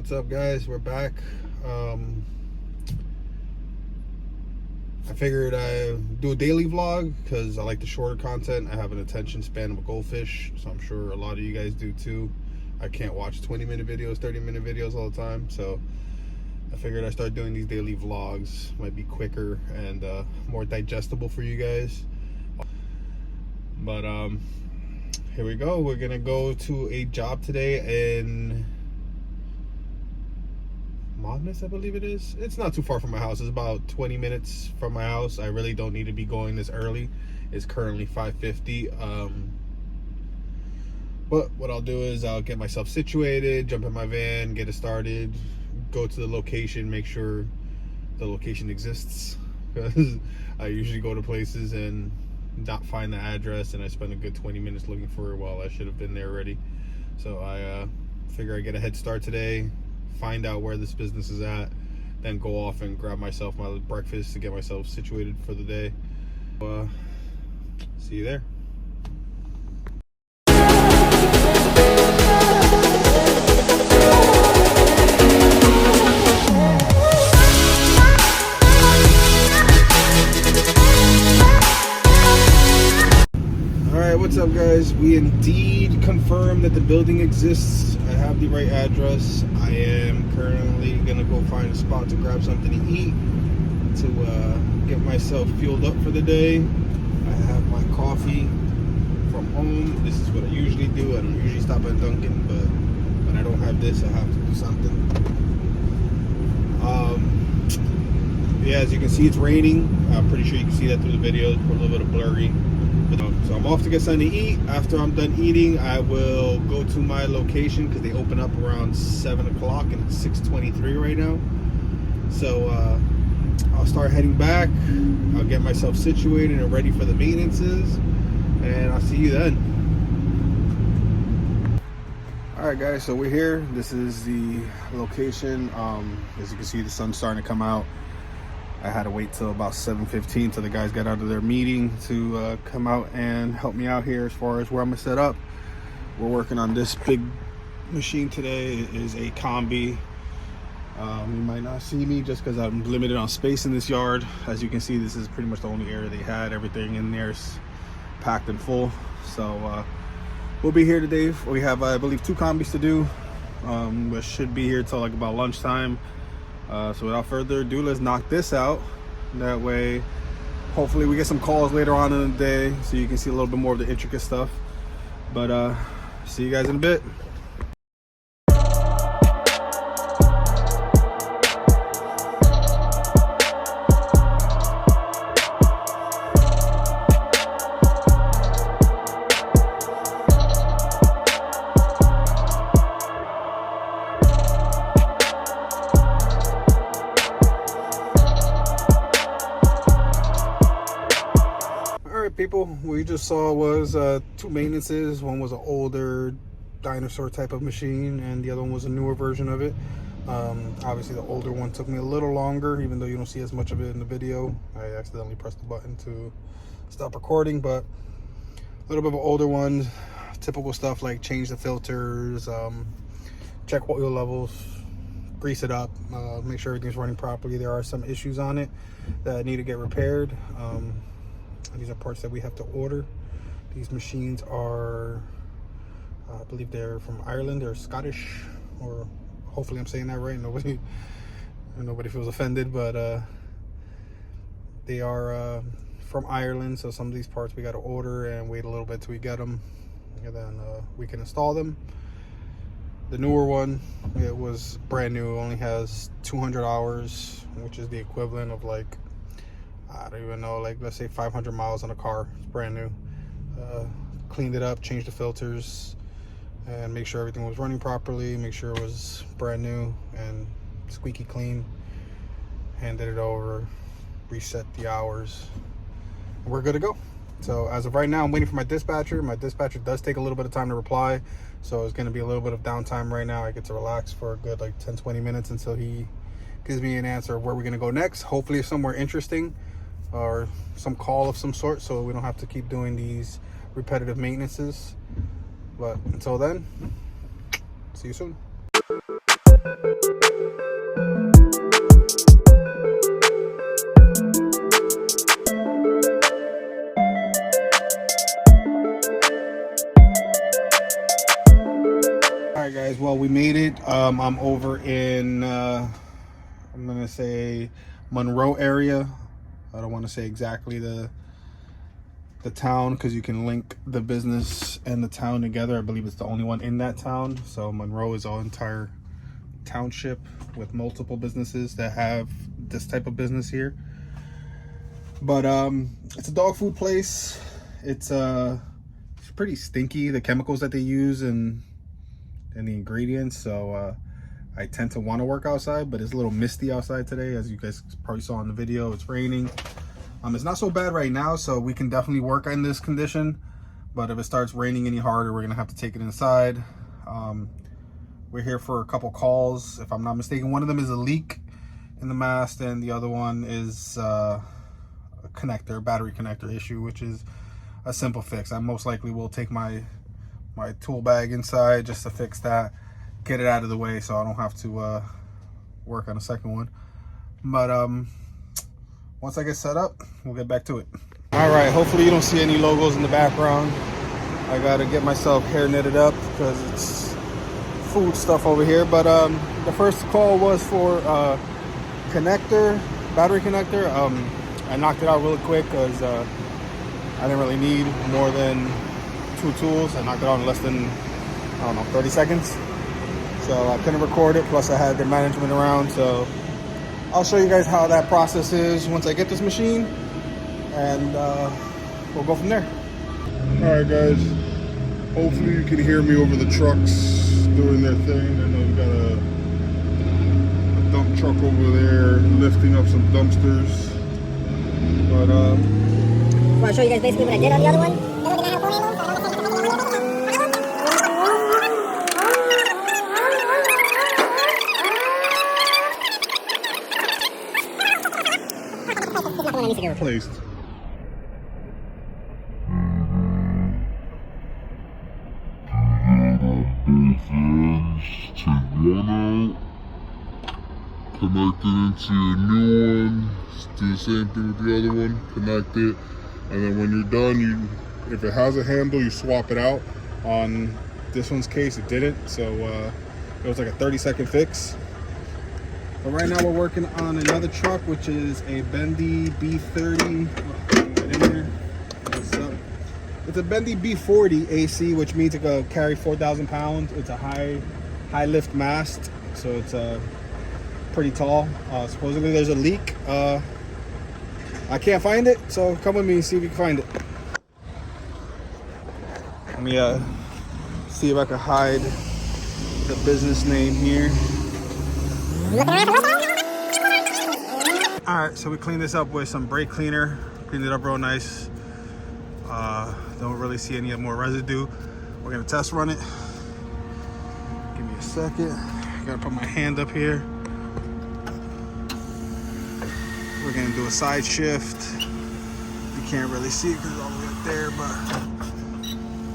What's up, guys? We're back. I figured I'd do a daily vlog because I like the shorter content. I have an attention span of a goldfish, so I'm sure a lot of you guys do too. I can't watch 20-minute videos, 30-minute videos all the time, so I figured I'd start doing these daily vlogs. Might be quicker and more digestible for you guys. But here we go. We're gonna go to a job today in Monmouth, I believe it is. It's not too far from my house. It's about 20 minutes from my house. I really don't need to be going this early. It's currently 5:50. But what I'll do is I'll get myself situated, jump in my van, get it started, go to the location, make sure the location exists, because I usually go to places and not find the address, and I spend a good 20 minutes looking for it while I should have been there already. So I figure I get a head start today, find out where this business is at, then go off and grab myself my breakfast to get myself situated for the day. See you there. Alright, what's up, guys? We indeed confirmed that the building exists. I have the right address. I am currently gonna go find a spot to grab something to eat, to get myself fueled up for the day. I have my coffee from home. This is what I usually do. I don't usually stop at Dunkin', but when I don't have this, I have to do something. Yeah, as you can see, it's raining. I'm pretty sure you can see that through the video. It's a little bit of blurry. So I'm off to get something to eat. After I'm done eating, I will go to my location because they open up around 7 o'clock and it's 6:23 right now. So I'll start heading back. I'll get myself situated and ready for the maintenances, and I'll see you then. Alright, guys, so we're here. This is the location. As you can see, the sun's starting to come out. I had to wait till about 7:15 till the guys got out of their meeting to come out and help me out here as far as where I'm gonna set up. We're working on this big machine today. It is a combi. You might not see me just because I'm limited on space in this yard. As you can see, this is pretty much the only area they had. Everything in there is packed and full. So we'll be here today. We have, I believe, 2 combis to do. We should be here till like about lunchtime. So without further ado, let's knock this out. That way, hopefully we get some calls later on in the day so you can see a little bit more of the intricate stuff. But see you guys in a bit. People, we just saw was 2 maintenances. One was an older dinosaur type of machine, and the other one was a newer version of it. Obviously the older one took me a little longer, even though you don't see as much of it in the video. I accidentally pressed the button to stop recording, but a little bit of an older one. Typical stuff like change the filters, check oil levels, grease it up, make sure everything's running properly. There are some issues on it that need to get repaired. These are parts that we have to order. These machines are, I believe they're from Ireland. They're Scottish, or hopefully I'm saying that right. Nobody feels offended, but they are from Ireland. So some of these parts we got to order and wait a little bit till we get them, and then we can install them. The newer one, it was brand new. It only has 200 hours, which is the equivalent of like, I don't even know, like let's say 500 miles on a car. It's brand new. Cleaned it up, changed the filters, and make sure everything was running properly, make sure it was brand new and squeaky clean. Handed it over, reset the hours, and we're good to go. So as of right now, I'm waiting for my dispatcher. My dispatcher does take a little bit of time to reply, so it's going to be a little bit of downtime right now. I get to relax for a good like 10-20 minutes until he gives me an answer of where we're going to go next. Hopefully somewhere interesting, or some call of some sort, so we don't have to keep doing these repetitive maintenances. But until then, see you soon. Alright guys, well we made it. I'm over in I'm gonna say Monroe area. I don't want to say exactly the town because you can link the business and the town together. I believe it's the only one in that town. So Monroe is our entire township with multiple businesses that have this type of business here. But it's a dog food place. It's pretty stinky, the chemicals that they use and the ingredients. So I tend to want to work outside, but it's a little misty outside today, as you guys probably saw in the video. It's raining. It's not so bad right now, so we can definitely work in this condition. But if it starts raining any harder, we're gonna have to take it inside. We're here for a couple calls, if I'm not mistaken. One of them is a leak in the mast, and the other one is a battery connector issue, which is a simple fix. I most likely will take my tool bag inside just to fix that, get it out of the way so I don't have to work on a second one. But once I get set up, we'll get back to it. All right, hopefully you don't see any logos in the background. I gotta get myself hair knitted up because it's food stuff over here. But the first call was for battery connector. I knocked it out really quick because I didn't really need more than 2 tools. I knocked it out in less than, I don't know, 30 seconds. So I couldn't record it, plus I had the management around. So I'll show you guys how that process is once I get this machine, and we'll go from there. All right guys, hopefully you can hear me over the trucks doing their thing. I know we got a dump truck over there lifting up some dumpsters. But want to show you guys basically what I did on the other one? Placed. Take one out, connect it into your new one, do the same thing with the other one, connect it, and then when you're done, if it has a handle, you swap it out. On this one's case, it didn't, so it was like a 30-second fix. But right now we're working on another truck, which is a Bendy B30. Get in there. It's a Bendy B40 AC, which means it can carry 4,000 pounds. It's a high lift mast, so it's pretty tall. Supposedly there's a leak. I can't find it, so come with me and see if you can find it. Let me see if I can hide the business name here. All right, so we cleaned this up with some brake cleaner. Cleaned it up real nice. Don't really see any more residue. We're gonna test run it. Give me a second. Gotta put my hand up here. We're gonna do a side shift. You can't really see it because it's all the way up there, but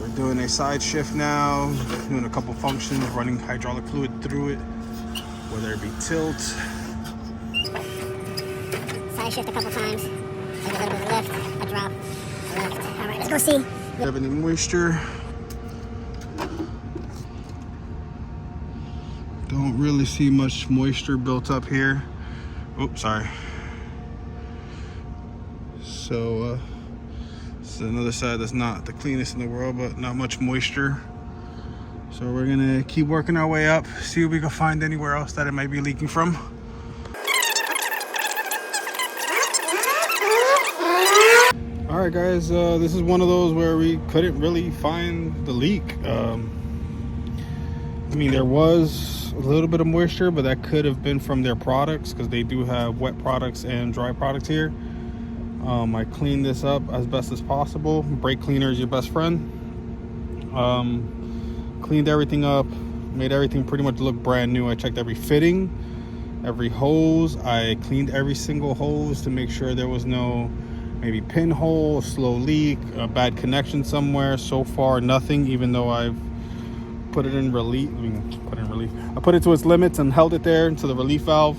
we're doing a side shift now. Doing a couple functions, running hydraulic fluid through it, whether it be tilt. Side shift a couple times. Take a little bit of a lift, a drop, a lift. All right, let's go see. Have any moisture? Don't really see much moisture built up here. Oops, sorry. So this is another side that's not the cleanest in the world, but not much moisture. So we're gonna keep working our way up, see if we can find anywhere else that it might be leaking from. All right guys, this is one of those where we couldn't really find the leak. I mean, there was a little bit of moisture, but that could have been from their products, because they do have wet products and dry products here. I cleaned this up as best as possible. Brake cleaner is your best friend. Cleaned everything up, made everything pretty much look brand new. I checked every fitting, every hose. I cleaned every single hose to make sure there was no maybe pinhole, slow leak, a bad connection somewhere. So far nothing, even though I've put it in relief. I put it to its limits and held it there until the relief valve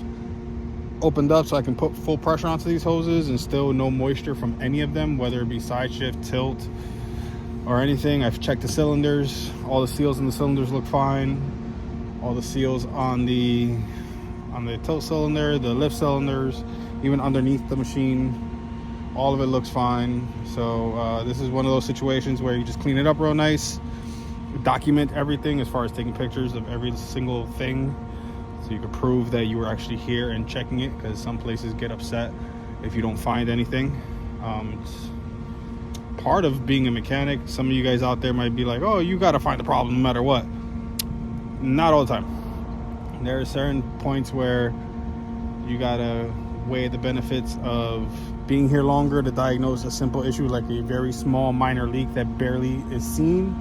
opened up, so I can put full pressure onto these hoses and still no moisture from any of them, whether it be side shift, tilt, or anything. I've checked the cylinders. All the seals in the cylinders look fine. All the seals on the tilt cylinder, the lift cylinders, even underneath the machine, all of it looks fine. So this is one of those situations where you just clean it up real nice, document everything as far as taking pictures of every single thing, so you can prove that you were actually here and checking it, because some places get upset if you don't find anything. It's part of being a mechanic. Some of you guys out there might be like, oh, you got to find the problem no matter what. Not all the time. There are certain points where you got to weigh the benefits of being here longer to diagnose a simple issue like a very small minor leak that barely is seen,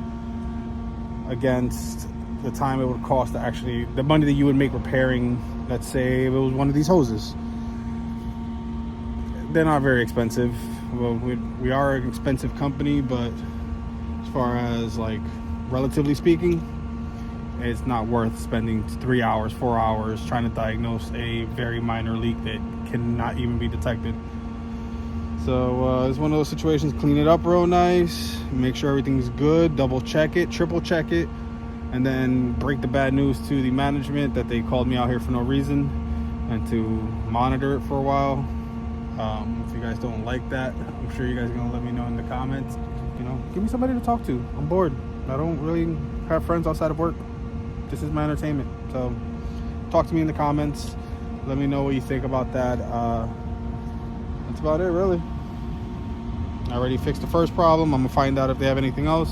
against the time it would cost to actually, the money that you would make repairing, let's say if it was one of these hoses. They're not very expensive. Well, we are an expensive company, but as far as like relatively speaking, it's not worth spending 3 hours, 4 hours trying to diagnose a very minor leak that cannot even be detected. So it's one of those situations. Clean it up real nice, make sure everything's good, double check it, triple check it, and then break the bad news to the management that they called me out here for no reason, and to monitor it for a while. If you guys don't like that, I'm sure you guys are gonna let me know in the comments. You know, give me somebody to talk to. I'm bored. I don't really have friends outside of work. This is my entertainment. So talk to me in the comments. Let me know what you think about that. That's about it, really. I already fixed the first problem. I'm gonna find out if they have anything else.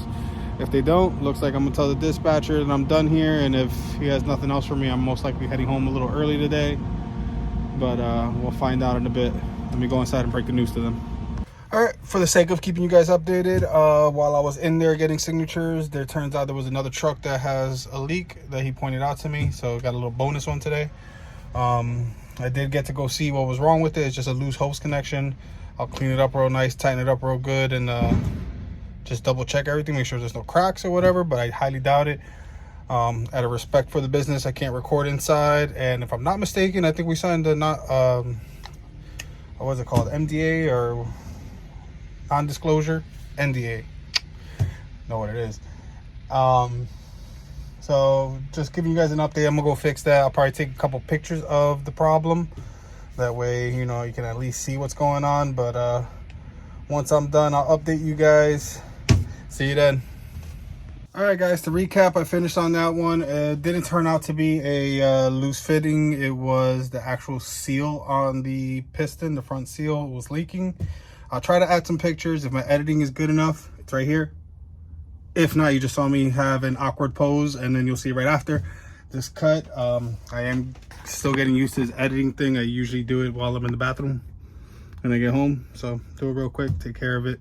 If they don't, looks like I'm gonna tell the dispatcher that I'm done here, and if he has nothing else for me, I'm most likely heading home a little early today. But we'll find out in a bit. Let me go inside and break the news to them. All right, for the sake of keeping you guys updated, while I was in there getting signatures, there turns out there was another truck that has a leak that he pointed out to me, so got a little bonus one today. I did get to go see what was wrong with it. It's just a loose hose connection. I'll clean it up real nice, tighten it up real good, and just double check everything, make sure there's no cracks or whatever, but I highly doubt it. Out of respect for the business, I can't record inside, and if I'm not mistaken, I think we signed a what's it called, MDA or non-disclosure? NDA. Know what it is. So just giving you guys an update. I'm gonna go fix that. I'll probably take a couple pictures of the problem, that way you know you can at least see what's going on. But once I'm done, I'll update you guys. See you then. All right, guys, to recap, I finished on that one. It didn't turn out to be a loose fitting. It was the actual seal on the piston. The front seal was leaking. I'll try to add some pictures. If my editing is good enough, it's right here. If not, you just saw me have an awkward pose, and then you'll see right after this cut. I am still getting used to this editing thing. I usually do it while I'm in the bathroom when I get home. So do it real quick, take care of it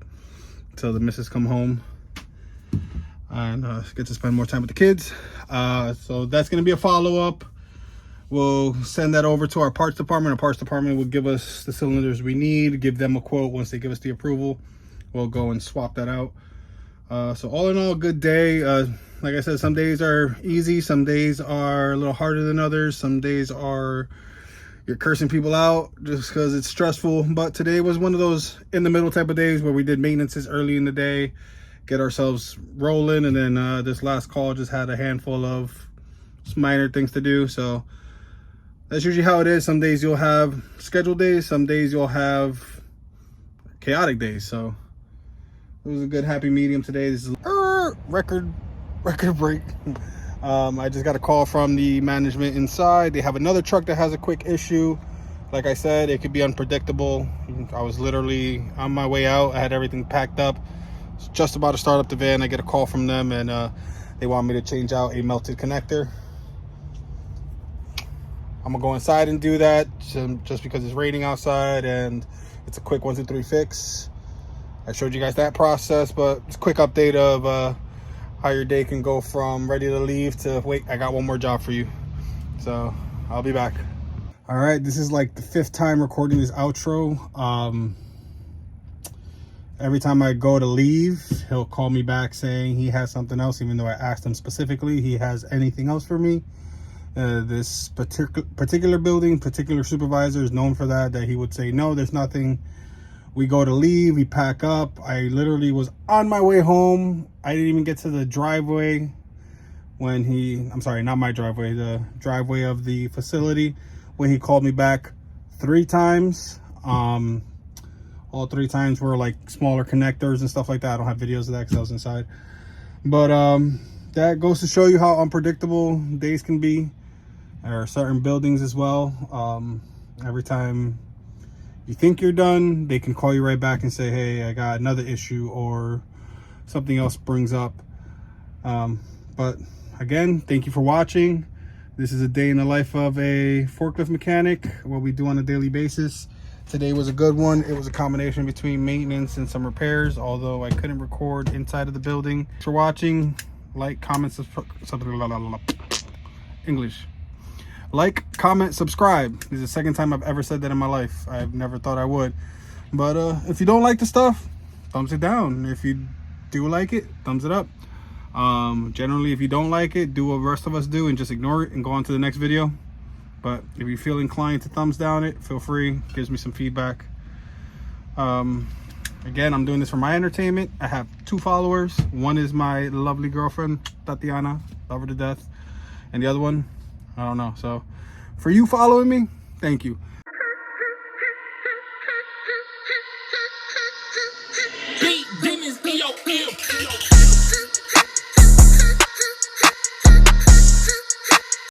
until the missus come home, and get to spend more time with the kids. So that's going to be a follow-up. We'll send that over to our parts department. Our parts department will give us the cylinders we need, give them a quote. Once they give us the approval, we'll go and swap that out. So all in all, good day. Like I said, some days are easy, some days are a little harder than others, some days are you're cursing people out just because it's stressful. But today was one of those in the middle type of days where we did maintenances early in the day, get ourselves rolling, and then this last call just had a handful of minor things to do. So that's usually how it is. Some days you'll have scheduled days, some days you'll have chaotic days. So it was a good happy medium today. This is record break. I just got a call from the management inside. They have another truck that has a quick issue. Like I said, it could be unpredictable. I was literally on my way out. I had everything packed up, just about to start up the van. I get a call from them, and they want me to change out a melted connector. I'm gonna go inside and do that just because it's raining outside and it's a quick 1, 2, 3 fix. I showed you guys that process, but it's a quick update of how your day can go from ready to leave to wait, I got one more job for you. So I'll be back. All right, this is like the 5th time recording this outro. Every time I go to leave, he'll call me back saying he has something else, even though I asked him specifically he has anything else for me. This particular building, particular supervisor is known for that he would say, no, there's nothing. We go to leave, we pack up. I literally was on my way home. I didn't even get to the driveway when I'm sorry, not my driveway, the driveway of the facility, when he called me back 3 times. All 3 times were like smaller connectors and stuff like that. I don't have videos of that because I was inside. But that goes to show you how unpredictable days can be. There are certain buildings as well. Every time you think you're done, they can call you right back and say, hey, I got another issue, or something else brings up. But again, thank you for watching. This is a day in the life of a forklift mechanic, what we do on a daily basis. Today was a good one. It was a combination between maintenance and some repairs, although I couldn't record inside of the building. Thanks for watching. Like, comment, English. Like, comment, subscribe. This is the second time I've ever said that in my life. I've never thought I would. But if you don't like the stuff, thumbs it down. If you do like it, thumbs it up. Generally, if you don't like it, do what the rest of us do and just ignore it and go on to the next video. But if you feel inclined to thumbs down it, feel free. Gives me some feedback. Again, I'm doing this for my entertainment. I have 2 followers. One is my lovely girlfriend, Tatiana. Love her to death. And the other one, I don't know. So for you following me, thank you.